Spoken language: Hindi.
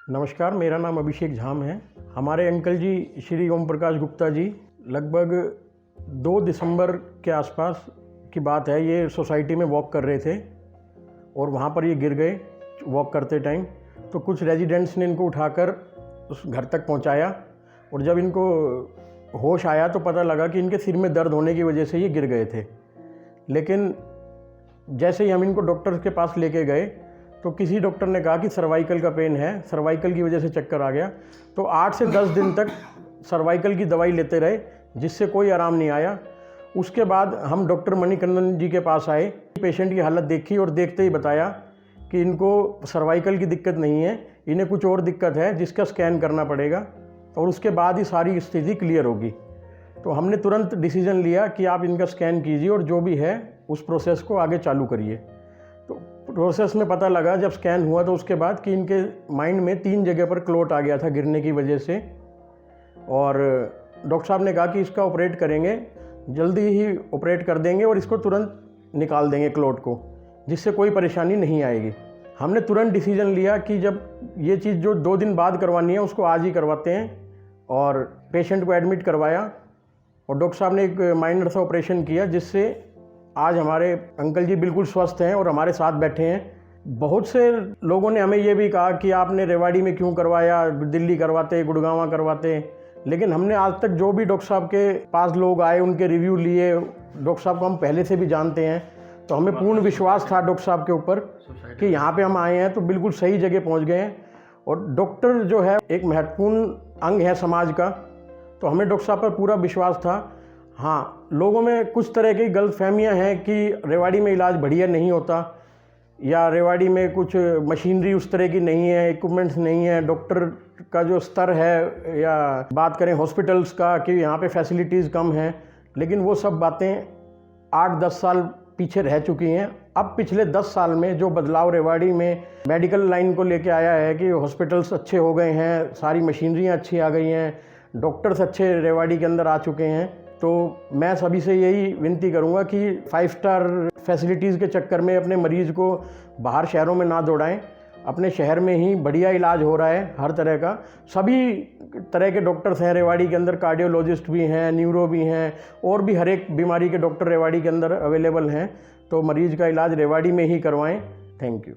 नमस्कार, मेरा नाम अभिषेक झाम है। हमारे अंकल जी श्री ओम प्रकाश गुप्ता जी लगभग 2 दिसंबर के आसपास की बात है। ये सोसाइटी में वॉक कर रहे थे और वहाँ पर ये गिर गए वॉक करते टाइम। तो कुछ रेजिडेंट्स ने इनको उठाकर उस घर तक पहुँचाया और जब इनको होश आया तो पता लगा कि इनके सिर में दर्द होने की वजह से ये गिर गए थे। लेकिन जैसे ही हम इनको डॉक्टर के पास लेके गए तो किसी डॉक्टर ने कहा कि सर्वाइकल का पेन है, सर्वाइकल की वजह से चक्कर आ गया। तो 8 से 10 दिन तक सर्वाइकल की दवाई लेते रहे जिससे कोई आराम नहीं आया। उसके बाद हम डॉक्टर मणिकंदन जी के पास आए, पेशेंट की हालत देखी और देखते ही बताया कि इनको सर्वाइकल की दिक्कत नहीं है, इन्हें कुछ और दिक्कत है जिसका स्कैन करना पड़ेगा और उसके बाद ही सारी स्थिति क्लियर होगी। तो हमने तुरंत डिसीजन लिया कि आप इनका स्कैन कीजिए और जो भी है उस प्रोसेस को आगे चालू करिए। तो प्रोसेस में पता लगा जब स्कैन हुआ तो उसके बाद कि इनके माइंड में 3 जगह पर क्लोट आ गया था गिरने की वजह से, और डॉक्टर साहब ने कहा कि इसका ऑपरेट करेंगे, जल्दी ही ऑपरेट कर देंगे और इसको तुरंत निकाल देंगे क्लोट को, जिससे कोई परेशानी नहीं आएगी। हमने तुरंत डिसीजन लिया कि जब ये चीज़ जो 2 दिन बाद करवानी है उसको आज ही करवाते हैं, और पेशेंट को एडमिट करवाया और डॉक्टर साहब ने एक माइनर सा ऑपरेशन किया जिससे आज हमारे अंकल जी बिल्कुल स्वस्थ हैं और हमारे साथ बैठे हैं। बहुत से लोगों ने हमें ये भी कहा कि आपने रेवाड़ी में क्यों करवाया, दिल्ली करवाते, गुड़गांव करवाते। लेकिन हमने आज तक जो भी डॉक्टर साहब के पास लोग आए उनके रिव्यू लिए, डॉक्टर साहब को हम पहले से भी जानते हैं, तो हमें पूर्ण विश्वास था डॉक्टर साहब के ऊपर कि यहाँ पे हम आए हैं तो बिल्कुल सही जगह पहुँच गए हैं। और डॉक्टर जो है एक महत्वपूर्ण अंग है समाज का, तो हमें डॉक्टर साहब पर पूरा विश्वास था। हाँ, लोगों में कुछ तरह की गलतफहमियां हैं कि रेवाड़ी में इलाज बढ़िया नहीं होता या रेवाड़ी में कुछ मशीनरी उस तरह की नहीं है, इक्विपमेंट्स नहीं है, डॉक्टर का जो स्तर है, या बात करें हॉस्पिटल्स का कि यहाँ पे फैसिलिटीज़ कम हैं। लेकिन वो सब बातें 8-10 साल पीछे रह चुकी हैं। अब पिछले 10 साल में जो बदलाव रेवाड़ी में मेडिकल लाइन को लेके आया है कि हॉस्पिटल्स अच्छे हो गए हैं, सारी मशीनरियाँ अच्छी आ गई हैं, डॉक्टर्स अच्छे रेवाड़ी के अंदर आ चुके हैं। तो मैं सभी से यही विनती करूंगा कि 5 स्टार फैसिलिटीज़ के चक्कर में अपने मरीज़ को बाहर शहरों में ना दौड़ाएं। अपने शहर में ही बढ़िया इलाज हो रहा है, हर तरह का, सभी तरह के डॉक्टर्स हैं रेवाड़ी के अंदर, कार्डियोलॉजिस्ट भी हैं, न्यूरो भी हैं, और भी हर एक बीमारी के डॉक्टर रेवाड़ी के अंदर अवेलेबल हैं। तो मरीज़ का इलाज रेवाड़ी में ही करवाएं। Thank you.